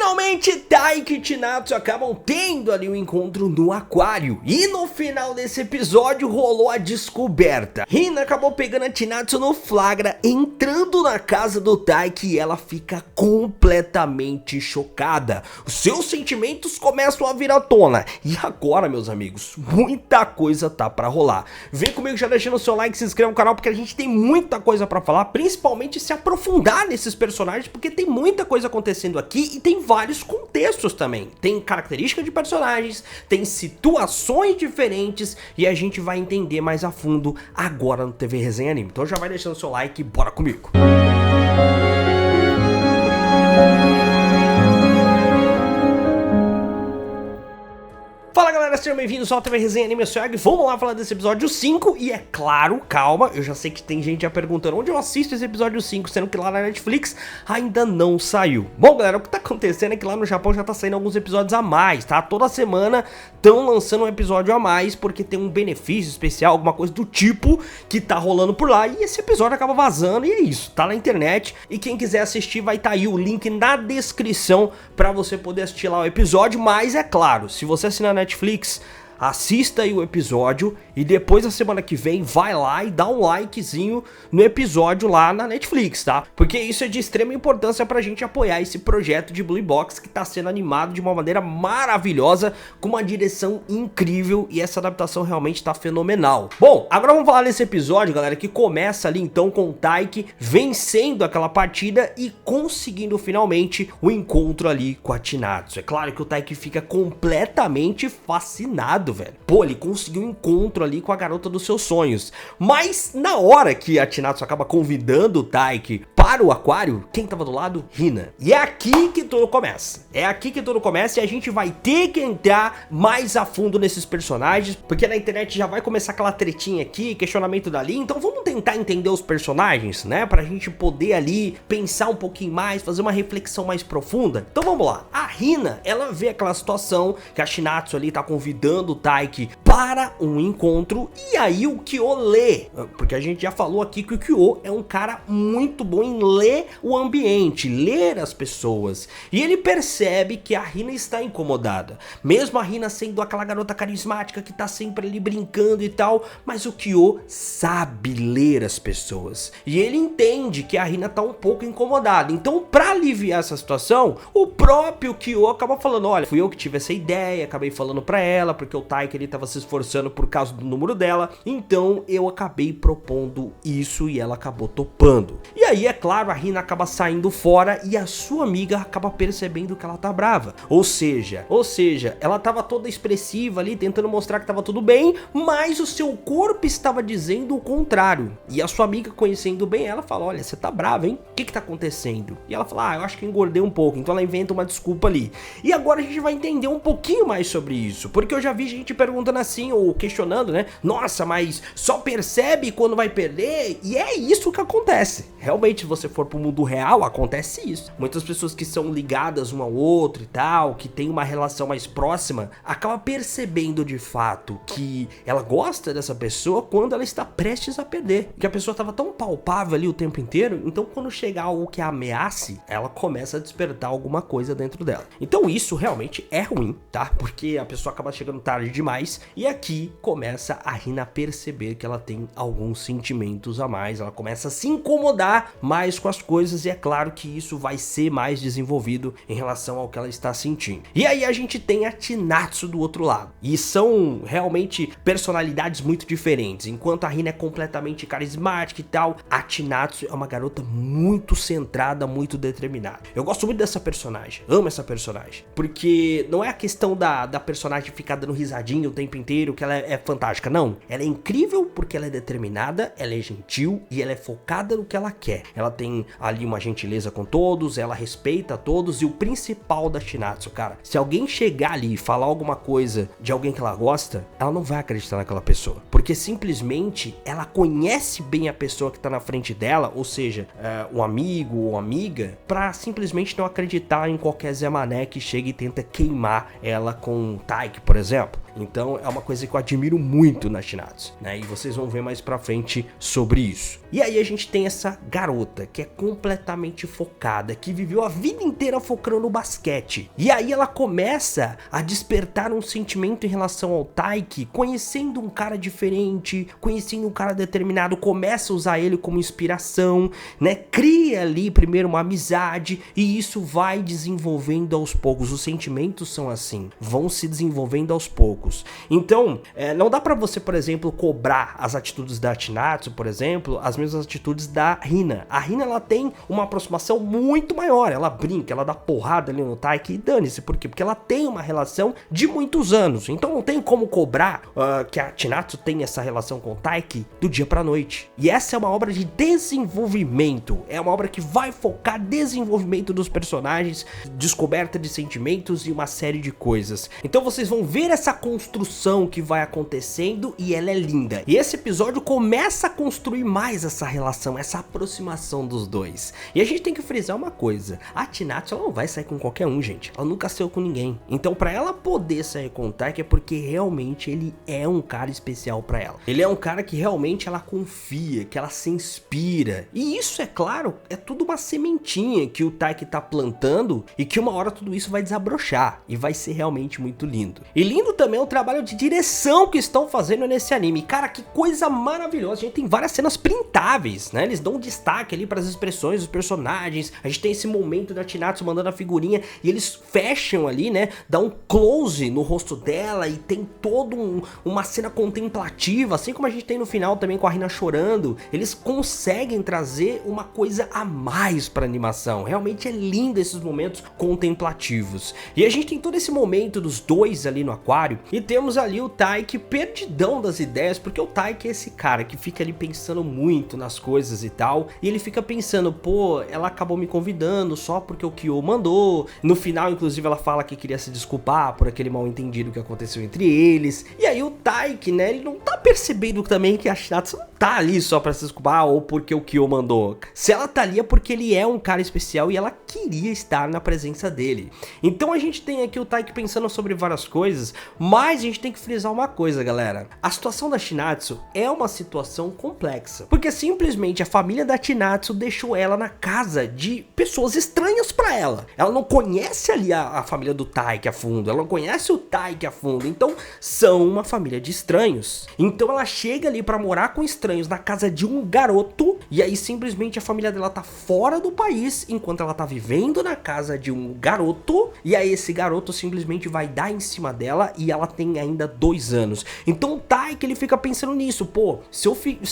Finalmente, Taiki e Chinatsu acabam tendo ali um encontro no aquário. E no final desse episódio rolou a descoberta. Hina acabou pegando a Chinatsu no flagra, entrando na casa do Taiki, e ela fica completamente chocada. Os seus sentimentos começam a vir à tona. E agora, meus amigos, muita coisa tá pra rolar. Vem comigo já deixando o seu like, se inscreva no canal, porque a gente tem muita coisa pra falar, principalmente se aprofundar nesses personagens, porque tem muita coisa acontecendo aqui e tem vários contextos também. Tem características de personagens, tem situações diferentes e a gente vai entender mais a fundo agora no TV Resenha Anime. Então já vai deixando o seu like e bora comigo. Fala galera, sejam bem-vindos ao TV Resenha Anime, eu sou o Yagi. Vamos lá falar desse episódio 5 e é claro, calma, eu já sei que tem gente já perguntando onde eu assisto esse episódio 5, sendo que lá na Netflix ainda não saiu. Bom galera, o que tá acontecendo é que lá no Japão já tá saindo alguns episódios a mais, tá? Toda semana estão lançando um episódio a mais porque tem um benefício especial, alguma coisa do tipo que tá rolando por lá, e esse episódio acaba vazando e é isso, tá na internet, e quem quiser assistir vai tá aí o link na descrição pra você poder assistir lá o episódio. Mas é claro, se você assinar na Netflix, assista aí o episódio e depois, na semana que vem, vai lá e dá um likezinho no episódio lá na Netflix, tá? Porque isso é de extrema importância pra gente apoiar esse projeto de Blue Box que tá sendo animado de uma maneira maravilhosa, com uma direção incrível, e essa adaptação realmente tá fenomenal. Bom, agora vamos falar desse episódio, galera, que começa ali então com o Taiki vencendo aquela partida e conseguindo finalmente o encontro ali com a Chinatsu. É claro que o Taiki fica completamente fascinado, velho. Pô, ele conseguiu um encontro ali com a garota dos seus sonhos. Mas na hora que a Chinatsu acaba convidando o Taiki para o aquário, quem tava do lado? Hina. E é aqui que tudo começa. É aqui que tudo começa e a gente vai ter que entrar mais a fundo nesses personagens, porque na internet já vai começar aquela tretinha aqui, questionamento dali. Então vamos tentar entender os personagens, né? Pra gente poder ali pensar um pouquinho mais, fazer uma reflexão mais profunda. Então vamos lá. A Hina, ela vê aquela situação que a Chinatsu ali tá convidando o Taiki para um encontro, e aí o Kyo lê, porque a gente já falou aqui que o Kyo é um cara muito bom em ler o ambiente, ler as pessoas, e ele percebe que a Hina está incomodada, mesmo a Hina sendo aquela garota carismática que tá sempre ali brincando e tal, mas o Kyo sabe ler as pessoas, e ele entende que a Hina tá um pouco incomodada. Então, para aliviar essa situação, o próprio Kyo acaba falando: olha, fui eu que tive essa ideia, acabei falando pra ela, porque o Taiki ele tava se esforçando por causa do número dela, então eu acabei propondo isso e ela acabou topando. E aí, é claro, a Hina acaba saindo fora e a sua amiga acaba percebendo que ela tá brava. Ou seja, ela tava toda expressiva ali, tentando mostrar que tava tudo bem, mas o seu corpo estava dizendo o contrário. E a sua amiga, conhecendo bem ela, fala: olha, você tá brava, hein? O que que tá acontecendo? E ela fala: eu acho que engordei um pouco. Então ela inventa uma desculpa ali. E agora a gente vai entender um pouquinho mais sobre isso, porque eu já vi gente perguntando assim, ou questionando, né? Nossa, mas só percebe quando vai perder? E é isso que acontece. Realmente, se você for pro mundo real, acontece isso. Muitas pessoas que são ligadas um ao outro e tal, que tem uma relação mais próxima, acaba percebendo de fato que ela gosta dessa pessoa quando ela está prestes a perder. Que a pessoa estava tão palpável ali o tempo inteiro, então quando chegar algo que a ameace, ela começa a despertar alguma coisa dentro dela. Então isso realmente é ruim, tá? Porque a pessoa acaba chegando tarde demais, e aqui começa a Hina a perceber que ela tem alguns sentimentos a mais, ela começa a se incomodar mais com as coisas, e é claro que isso vai ser mais desenvolvido em relação ao que ela está sentindo. E aí a gente tem a Chinatsu do outro lado, e são realmente personalidades muito diferentes. Enquanto a Hina é completamente carismática e tal, a Chinatsu é uma garota muito centrada, muito determinada. Eu gosto muito dessa personagem, amo essa personagem, porque não é a questão da personagem ficar dando risadinha o tempo inteiro, que ela é fantástica, não. Ela é incrível porque ela é determinada, ela é gentil e ela é focada no que ela quer. Ela tem ali uma gentileza com todos, ela respeita todos, e o principal da Chinatsu, cara, se alguém chegar ali e falar alguma coisa de alguém que ela gosta, ela não vai acreditar naquela pessoa, porque simplesmente ela conhece bem a pessoa que tá na frente dela, ou seja, um amigo ou amiga, pra simplesmente não acreditar em qualquer Zé Mané que chega e tenta queimar ela com Taiki, por exemplo. Então é uma coisa que eu admiro muito na Shinatsu, né? E vocês vão ver mais pra frente sobre isso. E aí a gente tem essa garota que é completamente focada, que viveu a vida inteira focando no basquete. E aí ela começa a despertar um sentimento em relação ao Taiki, conhecendo um cara diferente, conhecendo um cara determinado, começa a usar ele como inspiração, né? Cria ali primeiro uma amizade e isso vai desenvolvendo aos poucos. Os sentimentos são assim, vão se desenvolvendo aos poucos. Então, não dá pra você, por exemplo, cobrar as atitudes da Chinatsu, por exemplo, as mesmas atitudes da Hina. A Hina, ela tem uma aproximação muito maior, ela brinca, ela dá porrada ali no Taiki e dane-se, por quê? Porque ela tem uma relação de muitos anos, então não tem como cobrar que a Chinatsu tem essa relação com o Taiki do dia pra noite. E essa é uma obra de desenvolvimento, é uma obra que vai focar desenvolvimento dos personagens, descoberta de sentimentos e uma série de coisas. Então vocês vão ver essa construção que vai acontecendo e ela é linda. E esse episódio começa a construir mais essa relação, essa aproximação dos dois. E a gente tem que frisar uma coisa, a Chinatsu ela não vai sair com qualquer um, gente. Ela nunca saiu com ninguém. Então pra ela poder sair com o Taiki é porque realmente ele é um cara especial pra ela. Ele é um cara que realmente ela confia, que ela se inspira. E isso, é claro, é tudo uma sementinha que o Taiki tá plantando e que uma hora tudo isso vai desabrochar e vai ser realmente muito lindo. E lindo também é o trabalho de direção que estão fazendo nesse anime. Cara, que coisa maravilhosa. A gente tem várias cenas printáveis, né? Eles dão um destaque ali para as expressões dos personagens. A gente tem esse momento da Chinatsu mandando a figurinha e eles fecham ali, né? Dá um close no rosto dela e tem toda uma cena contemplativa, assim como a gente tem no final também com a Hina chorando. Eles conseguem trazer uma coisa a mais para animação. Realmente é lindo esses momentos contemplativos. E a gente tem todo esse momento dos dois ali no aquário e temos ali o Taiki perdidão das ideias, porque o Taiki é esse cara que fica ali pensando muito nas coisas e tal, e ele fica pensando, pô, ela acabou me convidando só porque o Kyo mandou. No final, inclusive, ela fala que queria se desculpar por aquele mal entendido que aconteceu entre eles. E aí o Taiki, né, ele não tá percebendo também que a Chinatsu não tá ali só pra se desculpar ou porque o Kyo mandou. Se ela tá ali é porque ele é um cara especial e ela queria estar na presença dele. Então a gente tem aqui o Taiki pensando sobre várias coisas, mas a gente tem que frisar uma coisa, galera. A situação da Chinatsu é uma situação complexa, porque simplesmente a família da Chinatsu deixou ela na casa de pessoas estranhas pra ela. Ela não conhece ali a família do Taiki a fundo, ela não conhece o Taiki a fundo, então são uma família de estranhos. Então ela chega ali pra morar com estranhos na casa de um garoto, e aí simplesmente a família dela tá fora do país, enquanto ela tá vivendo na casa de um garoto, e aí esse garoto simplesmente vai dar em cima dela e ela tem ainda 2 anos. Então o Taiki, ele fica pensando nisso, pô, se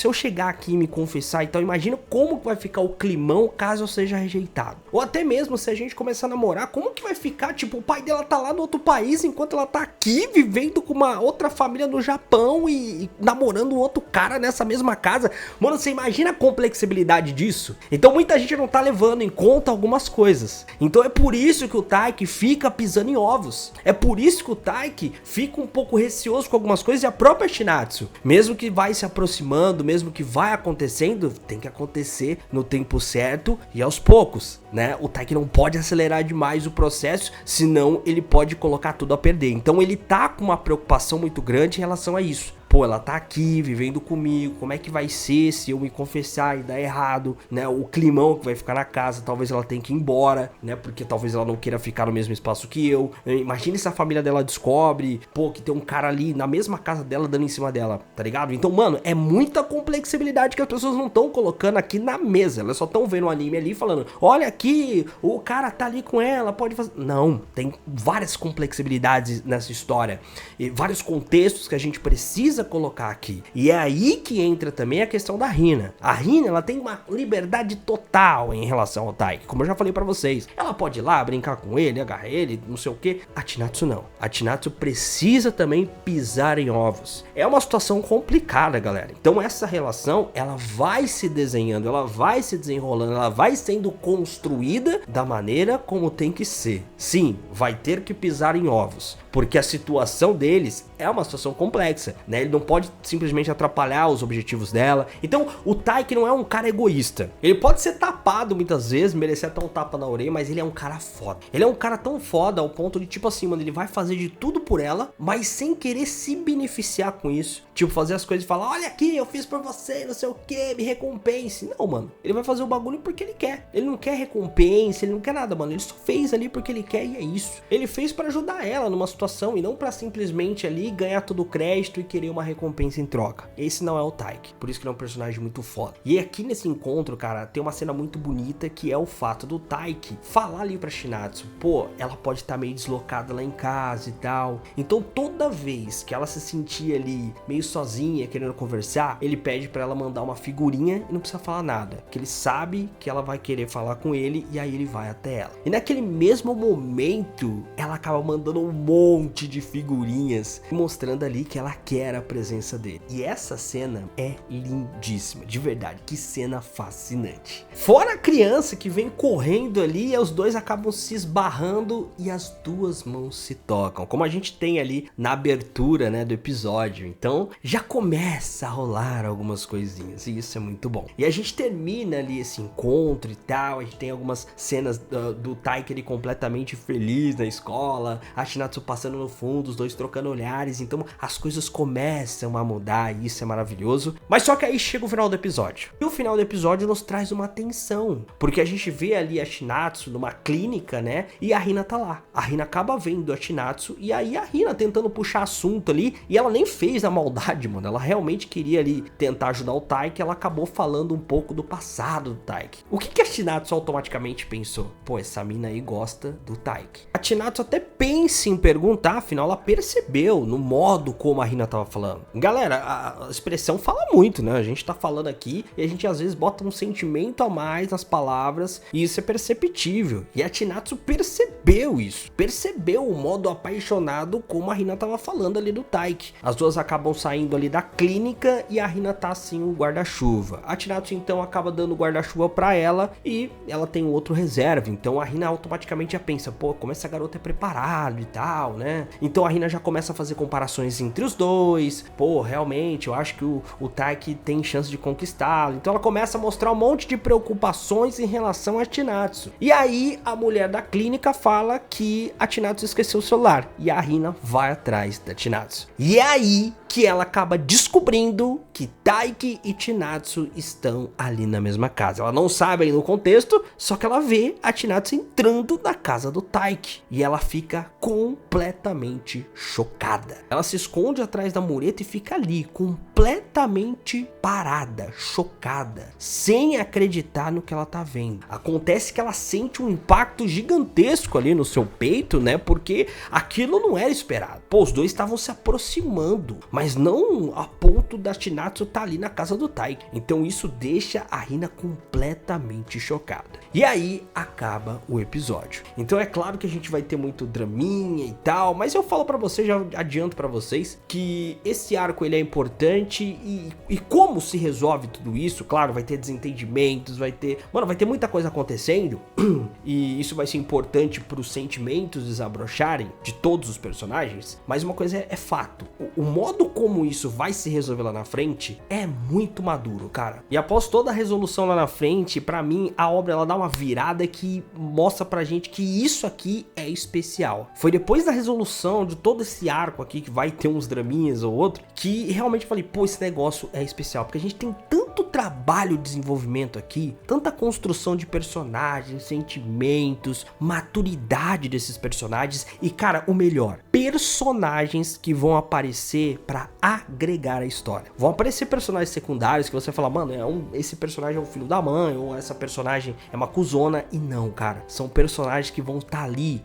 eu chegar aqui e me confessar e tal, imagina como vai ficar o climão caso eu seja rejeitado. Ou até mesmo se a gente começar a namorar, como que vai ficar, tipo, o pai dela tá lá no outro país enquanto ela tá aqui vivendo com uma outra família no Japão e namorando um outro cara nessa mesma casa. Mano, você imagina a complexibilidade disso? Então muita gente não tá levando em conta algumas coisas. Então é por isso que o Taiki fica pisando em ovos. É por isso que o Taiki fica um pouco receoso com algumas coisas, e a própria Chinatsu, mesmo que vai se aproximando, mesmo que vai acontecendo, tem que acontecer no tempo certo e aos poucos, né? O Taiki não pode acelerar demais o processo, senão ele pode colocar tudo a perder. Então ele tá com uma preocupação muito grande em relação a isso. Pô, ela tá aqui vivendo comigo, como é que vai ser se eu me confessar e dar errado, né? O climão que vai ficar na casa, talvez ela tenha que ir embora, né? Porque talvez ela não queira ficar no mesmo espaço que eu. Imagina se a família dela descobre, pô, que tem um cara ali na mesma casa dela dando em cima dela, tá ligado? Então, mano, é muita complexibilidade que as pessoas não estão colocando aqui na mesa. Elas só estão vendo o anime ali falando, olha aqui, o cara tá ali com ela, pode fazer... Não, tem várias complexibilidades nessa história, e vários contextos que a gente precisa colocar aqui. E é aí que entra também a questão da Hina. A Hina, ela tem uma liberdade total em relação ao Taiki, como eu já falei pra vocês. Ela pode ir lá, brincar com ele, agarrar ele, não sei o que. A Chinatsu não. A Chinatsu precisa também pisar em ovos. É uma situação complicada, galera. Então essa relação, ela vai se desenhando, ela vai se desenrolando, ela vai sendo construída da maneira como tem que ser. Sim, vai ter que pisar em ovos, porque a situação deles é uma situação complexa, né? Ele não pode simplesmente atrapalhar os objetivos dela. Então, o Taiki não é um cara egoísta. Ele pode ser tapado muitas vezes, merecer até um tapa na orelha, mas ele é um cara foda. Ele é um cara tão foda ao ponto de, tipo assim, mano, ele vai fazer de tudo por ela, mas sem querer se beneficiar com isso. Tipo, fazer as coisas e falar, olha aqui, eu fiz por você, não sei o que, me recompense. Não, mano, ele vai fazer o bagulho porque ele quer. Ele não quer recompensa, ele não quer nada, mano. Ele só fez ali porque ele quer e é isso. Ele fez pra ajudar ela numa situação e não pra simplesmente ali ganhar todo o crédito e querer uma recompensa em troca. Esse não é o Taiki, por isso que ele é um personagem muito foda. E aqui nesse encontro, cara, tem uma cena muito bonita que é o fato do Taiki falar ali pra Chinatsu, pô, ela pode estar meio deslocada lá em casa e tal. Então toda vez que ela se sentia ali meio sozinha, querendo conversar, ele pede pra ela mandar uma figurinha e não precisa falar nada, que ele sabe que ela vai querer falar com ele e aí ele vai até ela. E naquele mesmo momento, ela acaba mandando um monte de figurinhas, mostrando ali que ela quer a presença dele. E essa cena é lindíssima, de verdade, que cena fascinante. Fora a criança que vem correndo ali, e os dois acabam se esbarrando e as duas mãos se tocam, como a gente tem ali na abertura, né, do episódio. Então já começa a rolar algumas coisinhas e isso é muito bom. E a gente termina ali esse encontro e tal, a gente tem algumas cenas do Taiki ele completamente feliz na escola, a Chinatsu passando no fundo, os dois trocando olhares, então as coisas começam a mudar e isso é maravilhoso. Mas só que aí chega o final do episódio. E o final do episódio nos traz uma tensão, porque a gente vê ali a Chinatsu numa clínica, né, e a Hina tá lá. A Hina acaba vendo a Chinatsu e aí a Hina tentando puxar assunto ali, e ela nem fez a maldade, mano, ela realmente queria ali tentar ajudar o Taiki, ela acabou falando um pouco do passado do Taiki. O que a Chinatsu automaticamente pensou? Pô, essa mina aí gosta do Taiki. A Chinatsu até pensa em perguntar, afinal ela percebeu no modo como a Hina tava falando. Galera, a expressão fala muito, né? A gente tá falando aqui e a gente às vezes bota um sentimento a mais nas palavras e isso é perceptível. E a Chinatsu percebeu isso. Percebeu o modo apaixonado como a Hina tava falando ali do Taiki. As duas acabam saindo ali da clínica e a Hina tá assim o guarda-chuva. A Chinatsu então acaba dando o guarda-chuva pra ela e ela tem um outro reserva. Então a Hina automaticamente já pensa, pô, como essa garota é preparada e tal, né? Então a Hina já começa a fazer comparações entre os dois. Pô, realmente, eu acho que o Taiki tem chance de conquistá-lo. Então ela começa a mostrar um monte de preocupações em relação a Chinatsu. E aí a mulher da clínica fala que a Chinatsu esqueceu o celular. E a Hina vai atrás da Chinatsu. E é aí que ela acaba descobrindo que Taiki e Chinatsu estão ali na mesma casa. Ela não sabe aí no contexto, só que ela vê a Chinatsu entrando na casa do Taiki. E ela fica completamente chocada. Ela se esconde atrás da mureta e fica ali, completamente parada, chocada, sem acreditar no que ela tá vendo. Acontece que ela sente um impacto gigantesco ali no seu peito, né? Porque aquilo não era esperado. Pô, os dois estavam se aproximando, mas não a ponto da Chinatsu tá ali na casa do Taiki. Então isso deixa a Hina completamente chocada. E aí acaba o episódio. Então é claro que a gente vai ter muito draminha e tal, mas eu falo pra vocês, já adianto pra vocês, que esse arco ele é importante e como se resolve tudo isso, claro, vai ter desentendimentos, vai ter muita coisa acontecendo e isso vai ser importante pros sentimentos desabrocharem de todos os personagens, mas uma coisa é fato, o modo como isso vai se resolver lá na frente é muito maduro, cara. E após toda a resolução lá na frente, pra mim, a obra ela dá uma virada que mostra pra gente que isso aqui é especial. Foi depois da resolução de todo esse arco aqui, que vai ter uns draminhas ou outro, que realmente falei, pô, esse negócio é especial, porque a gente tem tanto trabalho de desenvolvimento aqui, tanta construção de personagens, sentimentos, maturidade desses personagens e, cara, o melhor, personagens que vão aparecer pra agregar a história. Vão aparecer personagens secundários que você fala, mano, esse personagem é o filho da mãe, ou essa personagem é uma cuzona, e não, cara, são personagens que vão estar ali,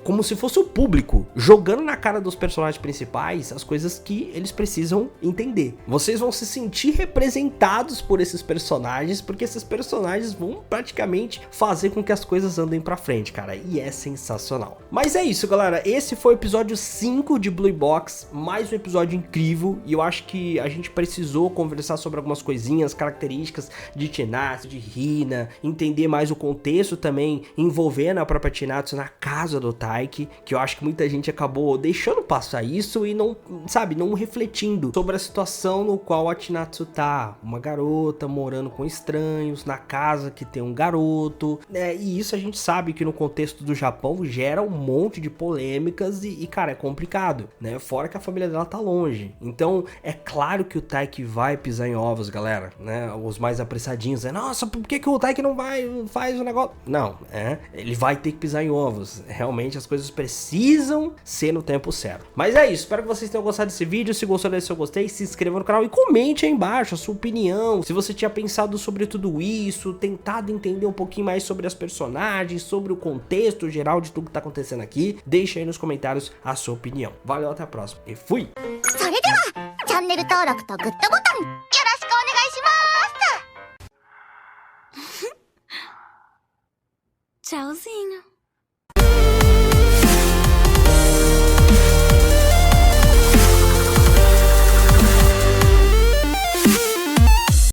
como se fosse o público, jogando na cara dos personagens principais as coisas que eles precisam entender. Vocês vão se sentir representados por por esses personagens, porque esses personagens vão praticamente fazer com que as coisas andem pra frente, cara, e é sensacional. Mas é isso, galera, esse foi o episódio 5 de Blue Box, mais um episódio incrível, e eu acho que a gente precisou conversar sobre algumas coisinhas, características de Chinatsu, de Hina, entender mais o contexto também envolvendo a própria Chinatsu na casa do Taiki, que eu acho que muita gente acabou deixando passar isso e não, sabe, não refletindo sobre a situação no qual a Chinatsu tá, uma garota morando com estranhos, na casa que tem um garoto, né, e isso a gente sabe que no contexto do Japão gera um monte de polêmicas e cara, é complicado, né, fora que a família dela tá longe, então é claro que o Taiki vai pisar em ovos, galera, né, os mais apressadinhos, né, nossa, por que o Taiki não vai, faz o negócio, não, ele vai ter que pisar em ovos, realmente as coisas precisam ser no tempo certo. Mas é isso, espero que vocês tenham gostado desse vídeo, se gostou desse eu gostei, se inscreva no canal e comente aí embaixo a sua opinião, se você tinha pensado sobre tudo isso, tentado entender um pouquinho mais sobre as personagens, sobre o contexto geral de tudo que tá acontecendo aqui, deixa aí nos comentários a sua opinião. Valeu, até a próxima e fui! それではチャンネル登録とグッドボタンよろしくお願いします。Tchauzinho.